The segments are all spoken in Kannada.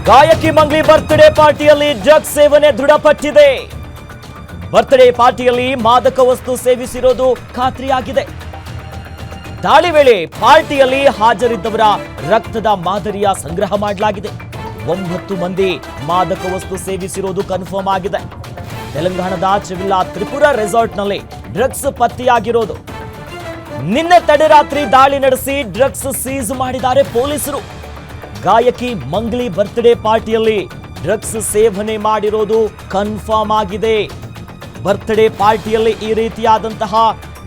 ಗಾಯಕಿ ಮಂಗ್ಲಿ ಬರ್ತ್ಡೇ ಪಾರ್ಟಿಯಲ್ಲಿ ಡ್ರಗ್ಸ್ ಸೇವನೆ ದೃಢಪಟ್ಟಿದೆ. ಬರ್ತ್ಡೇ ಪಾರ್ಟಿಯಲ್ಲಿ ಮಾದಕ ವಸ್ತು ಸೇವಿಸಿರೋದು ಖಾತ್ರಿಯಾಗಿದೆ. ದಾಳಿ ವೇಳೆ ಪಾರ್ಟಿಯಲ್ಲಿ ಹಾಜರಿದ್ದವರ ರಕ್ತದ ಮಾದರಿಯ ಸಂಗ್ರಹ ಮಾಡಲಾಗಿದೆ. 9 ಮಂದಿ ಮಾದಕ ವಸ್ತು ಸೇವಿಸಿರೋದು ಕನ್ಫರ್ಮ್ ಆಗಿದೆ. ತೆಲಂಗಾಣದ ಚಿವಿಲ್ಲಾ ತ್ರಿಪುರ ರೆಸಾರ್ಟ್ನಲ್ಲಿ ಡ್ರಗ್ಸ್ ಪತ್ತೆಯಾಗಿರೋದು. ನಿನ್ನೆ ತಡರಾತ್ರಿ ದಾಳಿ ನಡೆಸಿ ಡ್ರಗ್ಸ್ ಸೀಸ್ ಮಾಡಿದ್ದಾರೆ ಪೊಲೀಸರು. ಗಾಯಕಿ ಮಂಗ್ಲಿ ಬರ್ತ್ಡೇ ಪಾರ್ಟಿಯಲ್ಲಿ ಡ್ರಗ್ಸ್ ಸೇವನೆ ಮಾಡಿರೋದು ಕನ್ಫರ್ಮ್ ಆಗಿದೆ. ಬರ್ತ್ಡೇ ಪಾರ್ಟಿಯಲ್ಲಿ ಈ ರೀತಿಯಾದಂತಹ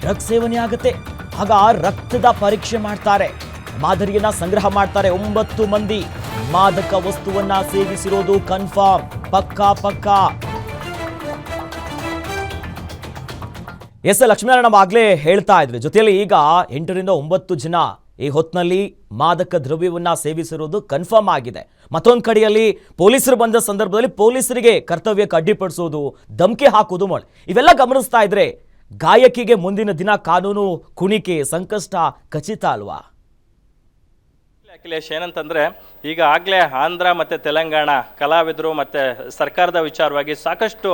ಡ್ರಗ್ಸ್ ಸೇವನೆ ಆಗುತ್ತೆ. ಆಗ ರಕ್ತದ ಪರೀಕ್ಷೆ ಮಾಡ್ತಾರೆ, ಮಾದರಿಯನ್ನ ಸಂಗ್ರಹ ಮಾಡ್ತಾರೆ. 9 ಮಂದಿ ಮಾದಕ ವಸ್ತುವನ್ನ ಸೇವಿಸಿರೋದು ಕನ್ಫರ್ಮ್, ಪಕ್ಕಾ. ಎಸ್ ಲಕ್ಷ್ಮೀನಾರಾಯಣ ಆಗ್ಲೇ ಹೇಳ್ತಾ ಇದ್ವಿ. ಜೊತೆಯಲ್ಲಿ ಈಗ 8 ರಿಂದ 9 ಜನ ಈ ಹೊತ್ತಿನಲ್ಲಿ ಮಾದಕ ದ್ರವ್ಯವನ್ನ ಸೇವಿಸಿರುವುದು ಕನ್ಫರ್ಮ್ ಆಗಿದೆ. ಮತ್ತೊಂದು ಕಡೆಯಲ್ಲಿ ಪೊಲೀಸರು ಬಂದ ಸಂದರ್ಭದಲ್ಲಿ ಪೊಲೀಸರಿಗೆ ಕರ್ತವ್ಯಕ್ಕೆ ಅಡ್ಡಿಪಡಿಸೋದು, ಧಮಕಿ ಹಾಕೋದು ಇವೆಲ್ಲ ಗಮನಿಸ್ತಾ ಇದ್ರೆ ಗಾಯಕಿಗೆ ಮುಂದಿನ ದಿನ ಕಾನೂನು ಕುಣಿಕೆ ಸಂಕಷ್ಟ ಖಚಿತ ಅಲ್ವಾ? ಅಖಿಲೇಶ್, ಏನಂತಂದರೆ ಈಗ ಆಗಲೇ ಆಂಧ್ರ ಮತ್ತು ತೆಲಂಗಾಣ ಕಲಾವಿದರು ಮತ್ತು ಸರ್ಕಾರದ ವಿಚಾರವಾಗಿ ಸಾಕಷ್ಟು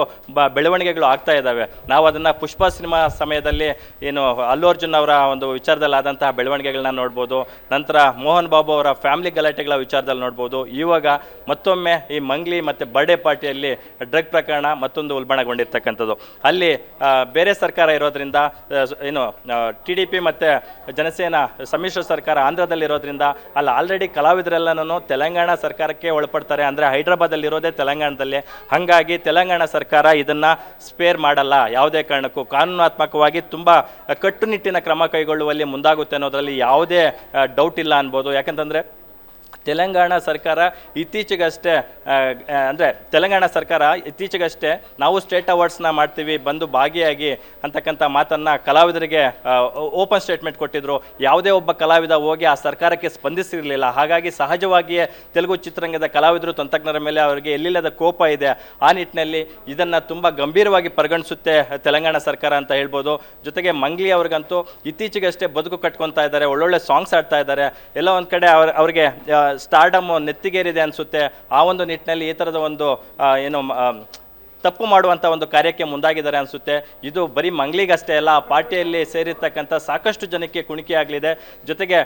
ಬೆಳವಣಿಗೆಗಳು ಆಗ್ತಾ ಇದ್ದಾವೆ. ನಾವು ಅದನ್ನು ಪುಷ್ಪ ಸಿನಿಮಾ ಸಮಯದಲ್ಲಿ ಏನು ಅಲ್ಲು ಅರ್ಜುನ್ ಅವರ ಒಂದು ವಿಚಾರದಲ್ಲಿ ಆದಂತಹ ಬೆಳವಣಿಗೆಗಳನ್ನ ನೋಡ್ಬೋದು. ನಂತರ ಮೋಹನ್ ಬಾಬು ಅವರ ಫ್ಯಾಮಿಲಿ ಗಲಾಟೆಗಳ ವಿಚಾರದಲ್ಲಿ ನೋಡ್ಬೋದು. ಇವಾಗ ಮತ್ತೊಮ್ಮೆ ಈ ಮಂಗ್ಲಿ ಮತ್ತು ಬರ್ಡೇ ಪಾರ್ಟಿಯಲ್ಲಿ ಡ್ರಗ್ ಪ್ರಕರಣ ಮತ್ತೊಂದು ಉಲ್ಬಣಗೊಂಡಿರ್ತಕ್ಕಂಥದ್ದು. ಅಲ್ಲಿ ಬೇರೆ ಸರ್ಕಾರ ಇರೋದ್ರಿಂದ ಏನು TDP ಮತ್ತು ಜನಸೇನಾ ಸಮ್ಮಿಶ್ರ ಸರ್ಕಾರ ಆಂಧ್ರದಲ್ಲಿರೋದ್ರಿಂದ ಅಲ್ಲಿ ಆಲ್ರೆಡಿ ಕಲಾವಿದರೆಲ್ಲನೂ ತೆಲಂಗಾಣ ಸರ್ಕಾರಕ್ಕೆ ಒಳಪಡ್ತಾರೆ. ಅಂದರೆ ಹೈದ್ರಾಬಾದಲ್ಲಿರೋದೇ ತೆಲಂಗಾಣದಲ್ಲಿ. ಹಾಗಾಗಿ ತೆಲಂಗಾಣ ಸರ್ಕಾರ ಇದನ್ನು ಸ್ಪೇರ್ ಮಾಡಲ್ಲ, ಯಾವುದೇ ಕಾರಣಕ್ಕೂ ಕಾನೂನಾತ್ಮಕವಾಗಿ ತುಂಬ ಕಟ್ಟುನಿಟ್ಟಿನ ಕ್ರಮ ಕೈಗೊಳ್ಳುವಲ್ಲಿ ಮುಂದಾಗುತ್ತೆ ಅನ್ನೋದರಲ್ಲಿ ಯಾವುದೇ ಡೌಟ್ ಇಲ್ಲ ಅನ್ಬೋದು. ಯಾಕಂತಂದರೆ ತೆಲಂಗಾಣ ಸರ್ಕಾರ ಇತ್ತೀಚೆಗಷ್ಟೇ ನಾವು ಸ್ಟೇಟ್ ಅವಾರ್ಡ್ಸ್ನ ಮಾಡ್ತೀವಿ, ಬಂದು ಭಾಗಿಯಾಗಿ ಅಂತಕ್ಕಂಥ ಮಾತನ್ನು ಕಲಾವಿದರಿಗೆ ಓಪನ್ ಸ್ಟೇಟ್ಮೆಂಟ್ ಕೊಟ್ಟಿದ್ರು. ಯಾವುದೇ ಒಬ್ಬ ಕಲಾವಿದ ಹೋಗಿ ಆ ಸರ್ಕಾರಕ್ಕೆ ಸ್ಪಂದಿಸಿರಲಿಲ್ಲ. ಹಾಗಾಗಿ ಸಹಜವಾಗಿಯೇ ತೆಲುಗು ಚಿತ್ರರಂಗದ ಕಲಾವಿದರು ತಂತ್ರಜ್ಞರ ಮೇಲೆ ಅವರಿಗೆ ಎಲ್ಲಿಲ್ಲದ ಕೋಪ ಇದೆ. ಆ ನಿಟ್ಟಿನಲ್ಲಿ ಇದನ್ನು ತುಂಬ ಗಂಭೀರವಾಗಿ ಪರಿಗಣಿಸುತ್ತೆ ತೆಲಂಗಾಣ ಸರ್ಕಾರ ಅಂತ ಹೇಳ್ಬೋದು. ಜೊತೆಗೆ ಮಂಗ್ಲಿ ಅವ್ರಿಗಂತೂ ಇತ್ತೀಚೆಗಷ್ಟೇ ಬದುಕು ಕಟ್ಕೊತಾ ಇದ್ದಾರೆ, ಒಳ್ಳೊಳ್ಳೆ ಸಾಂಗ್ಸ್ ಆಡ್ತಾ ಇದ್ದಾರೆ. ಎಲ್ಲ ಒಂದು ಕಡೆ ಅವ್ರಿಗೆ ಸ್ಟಾರ್ಡಮ್ ನೆತ್ತಿಗೇರಿದೆ ಅನಿಸುತ್ತೆ. ಆ ಒಂದು ನಿಟ್ಟಿನಲ್ಲಿ ಈ ಥರದ ಒಂದು ತಪ್ಪು ಮಾಡುವಂಥ ಒಂದು ಕಾರ್ಯಕ್ಕೆ ಮುಂದಾಗಿದ್ದಾರೆ ಅನಿಸುತ್ತೆ. ಇದು ಬರೀ ಮಂಗ್ಲಿಗಷ್ಟೇ ಅಲ್ಲ, ಆ ಪಾರ್ಟಿಯಲ್ಲಿ ಸೇರಿರ್ತಕ್ಕಂಥ ಸಾಕಷ್ಟು ಜನಕ್ಕೆ ಕುಣಿಕೆ ಆಗಲಿದೆ. ಜೊತೆಗೆ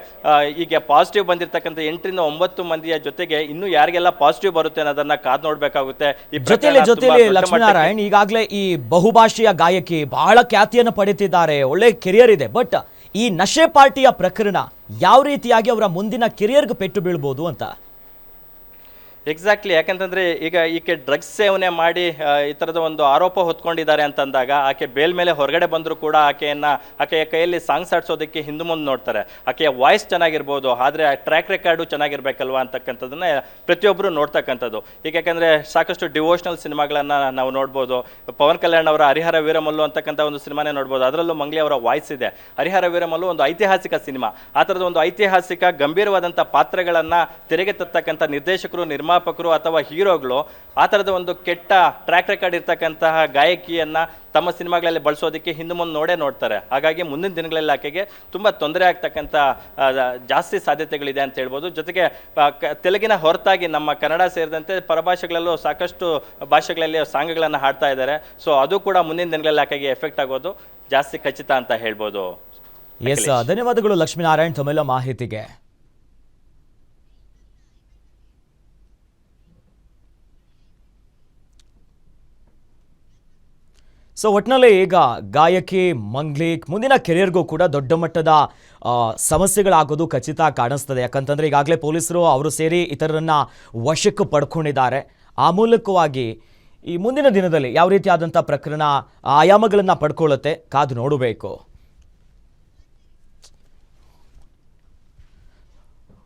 ಈಗ ಪಾಸಿಟಿವ್ ಬಂದಿರತಕ್ಕಂಥ 8 ರಿಂದ 9 ಮಂದಿಯ ಜೊತೆಗೆ ಇನ್ನೂ ಯಾರಿಗೆಲ್ಲ ಪಾಸಿಟಿವ್ ಬರುತ್ತೆ ಅನ್ನೋದನ್ನ ಕಾದು ನೋಡಬೇಕಾಗುತ್ತೆ. ಜೊತೆಲಿ ಲಕ್ಷ್ಮೀನಾರಾಯಣ್, ಈಗಾಗಲೇ ಈ ಬಹುಭಾಷೆಯ ಗಾಯಕಿ ಬಹಳ ಖ್ಯಾತಿಯನ್ನು ಪಡೆದಿದ್ದಾರೆ, ಒಳ್ಳೆ ಕೆರಿಯರ್ ಇದೆ. ಬಟ್ ಈ ನಶೆ ಪಾರ್ಟಿಯ ಪ್ರಕರಣ ಯಾವ ರೀತಿಯಾಗಿ ಅವರ ಮುಂದಿನ ಕೆರಿಯರ್ಗೆ ಪೆಟ್ಟು ಬೀಳ್ಬೋದು ಅಂತ? ಎಕ್ಸಾಕ್ಟ್ಲಿ. ಯಾಕಂತಂದರೆ ಈಗ ಈಕೆ ಡ್ರಗ್ಸ್ ಸೇವನೆ ಮಾಡಿ ಈ ಥರದ ಒಂದು ಆರೋಪ ಹೊತ್ಕೊಂಡಿದ್ದಾರೆ ಅಂತಂದಾಗ ಆಕೆ ಬೇಲ್ ಮೇಲೆ ಹೊರಗಡೆ ಬಂದರೂ ಕೂಡ ಆಕೆಯ ಕೈಯಲ್ಲಿ ಸಾಂಗ್ಸ್ ಆಡಿಸೋದಕ್ಕೆ ಹಿಂದೆ ಮುಂದೆ ನೋಡ್ತಾರೆ. ಆಕೆಯ ವಾಯ್ಸ್ ಚೆನ್ನಾಗಿರ್ಬೋದು, ಆದರೆ ಟ್ರ್ಯಾಕ್ ರೆಕಾರ್ಡು ಚೆನ್ನಾಗಿರ್ಬೇಕಲ್ವಾ ಅಂತಕ್ಕಂಥದ್ದನ್ನ ಪ್ರತಿಯೊಬ್ಬರು ನೋಡ್ತಕ್ಕಂಥದ್ದು. ಈಗ ಯಾಕಂದರೆ ಸಾಕಷ್ಟು ಡಿವೋಷನಲ್ ಸಿನಿಮಾಗಳನ್ನು ನಾವು ನೋಡ್ಬೋದು. ಪವನ್ ಕಲ್ಯಾಣ್ ಅವರ ಹರಿಹರ ವೀರಮಲ್ಲು ಅಂತಕ್ಕಂಥ ಒಂದು ಸಿನಿಮಾನೇ ನೋಡ್ಬೋದು. ಅದರಲ್ಲೂ ಮಂಗ್ಲಿ ಅವರ ವಾಯ್ಸ್ ಇದೆ. ಹರಿಹರ ವೀರಮಲ್ಲು ಒಂದು ಐತಿಹಾಸಿಕ ಸಿನಿಮಾ. ಆ ಥರದ ಒಂದು ಐತಿಹಾಸಿಕ ಗಂಭೀರವಾದಂಥ ಪಾತ್ರಗಳನ್ನು ತೆರೆಗೆ ತರ್ತಕ್ಕಂಥ ನಿರ್ದೇಶಕರು, ನಿರ್ಮಾಪಕರು ಅಥವಾ ಹೀರೋಗಳು ಆ ಥರದ ಒಂದು ಕೆಟ್ಟ ಟ್ರ್ಯಾಕ್ ರೆಕಾರ್ಡ್ ಇರ್ತಕ್ಕಂತಹ ಗಾಯಕಿಯನ್ನು ತಮ್ಮ ಸಿನಿಮಾಗಳಲ್ಲಿ ಬಳಸೋದಕ್ಕೆ ಹಿಂದೆ ಮುಂದೆ ನೋಡ್ತಾರೆ. ಹಾಗಾಗಿ ಮುಂದಿನ ದಿನಗಳಲ್ಲಿ ಆಕೆಗೆ ತುಂಬ ತೊಂದರೆ ಆಗ್ತಕ್ಕಂಥ ಜಾಸ್ತಿ ಸಾಧ್ಯತೆಗಳಿದೆ ಅಂತ ಹೇಳ್ಬೋದು. ಜೊತೆಗೆ ತೆಲುಗಿನ ಹೊರತಾಗಿ ನಮ್ಮ ಕನ್ನಡ ಸೇರಿದಂತೆ ಪರಭಾಷೆಗಳಲ್ಲೂ ಸಾಕಷ್ಟು ಭಾಷೆಗಳಲ್ಲಿ ಸಾಂಗ್ಗಳನ್ನು ಹಾಡ್ತಾ ಇದ್ದಾರೆ. ಸೊ ಅದು ಕೂಡ ಮುಂದಿನ ದಿನಗಳಲ್ಲಿ ಆಕೆಗೆ ಎಫೆಕ್ಟ್ ಆಗೋದು ಜಾಸ್ತಿ ಖಚಿತ ಅಂತ ಹೇಳ್ಬೋದು. ಎಸ್, ಧನ್ಯವಾದಗಳು ಲಕ್ಷ್ಮೀನಾರಾಯಣ್ ತಮ್ಮೆಲ್ಲ ಮಾಹಿತಿಗೆ. ಸೊ ಒಟ್ಟಿನಲ್ಲಿ ಈಗ ಗಾಯಕಿ ಮಂಗ್ಲಿ ಮುಂದಿನ ಕೆರಿಯರ್ಗೂ ಕೂಡ ದೊಡ್ಡ ಮಟ್ಟದ ಸಮಸ್ಯೆಗಳಾಗೋದು ಖಚಿತ ಕಾಣಿಸ್ತದೆ. ಯಾಕಂತಂದರೆ ಈಗಾಗಲೇ ಪೊಲೀಸರು ಅವರು ಸೇರಿ ಇತರರನ್ನ ವಶಕ್ಕೆ ಪಡ್ಕೊಂಡಿದ್ದಾರೆ. ಆ ಮೂಲಕವಾಗಿ ಈ ಮುಂದಿನ ದಿನದಲ್ಲಿ ಯಾವ ರೀತಿಯಾದಂಥ ಪ್ರಕರಣ ಆಯಾಮಗಳನ್ನು ಪಡ್ಕೊಳ್ಳುತ್ತೆ ಕಾದು ನೋಡಬೇಕು.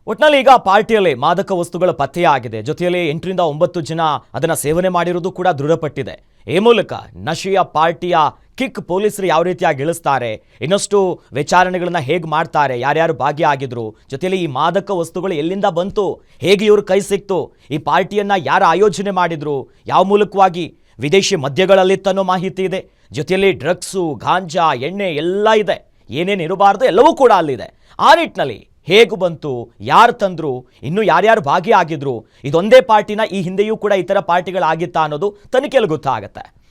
ಒಟ್ಟಿನಲ್ಲಿ ಈಗ ಪಾರ್ಟಿಯಲ್ಲಿ ಮಾದಕ ವಸ್ತುಗಳ ಪತ್ತೆಯಾಗಿದೆ. ಜೊತೆಯಲ್ಲಿ 8 ರಿಂದ 9 ಜನ ಅದನ್ನು ಸೇವನೆ ಮಾಡಿರುವುದು ಕೂಡ ದೃಢಪಟ್ಟಿದೆ. ಈ ಮೂಲಕ ನಶೆಯ ಪಾರ್ಟಿಯ ಕಿಕ್ ಪೊಲೀಸರು ಯಾವ ರೀತಿಯಾಗಿ ಇಳಿಸ್ತಾರೆ, ಇನ್ನಷ್ಟು ವಿಚಾರಣೆಗಳನ್ನ ಹೇಗೆ ಮಾಡ್ತಾರೆ, ಯಾರ್ಯಾರು ಭಾಗಿಯಾಗಿದ್ರು, ಜೊತೆಯಲ್ಲಿ ಈ ಮಾದಕ ವಸ್ತುಗಳು ಎಲ್ಲಿಂದ ಬಂತು, ಹೇಗೆ ಇವರು ಕೈ ಸಿಕ್ತು, ಈ ಪಾರ್ಟಿಯನ್ನ ಯಾರು ಆಯೋಜನೆ ಮಾಡಿದ್ರು, ಯಾವ ಮೂಲಕವಾಗಿ ವಿದೇಶಿ ಮದ್ಯಗಳಲ್ಲಿತ್ತನ್ನೋ ಮಾಹಿತಿ ಇದೆ. ಜೊತೆಯಲ್ಲಿ ಡ್ರಗ್ಸು, ಗಾಂಜಾ, ಎಣ್ಣೆ ಎಲ್ಲ ಇದೆ. ಏನೇನು ಇರಬಾರ್ದು ಎಲ್ಲವೂ ಕೂಡ ಅಲ್ಲಿದೆ. ಆ ನಿಟ್ಟಿನಲ್ಲಿ ಹೇಗೂ ಬಂತು, ಯಾರು ತಂದ್ರು, ಇನ್ನು ಯಾರ್ಯಾರು ಭಾಗಿಯಾಗಿದ್ರು, ಇದೊಂದೇ ಪಾರ್ಟಿನ ಈ ಹಿಂದೆಯೂ ಕೂಡ ಇತರ ಪಾರ್ಟಿಗಳಾಗಿತ್ತಾ ಅನ್ನೋದು ತನಿಖೆಯಲ್ಲಿ ಗೊತ್ತಾಗುತ್ತೆ.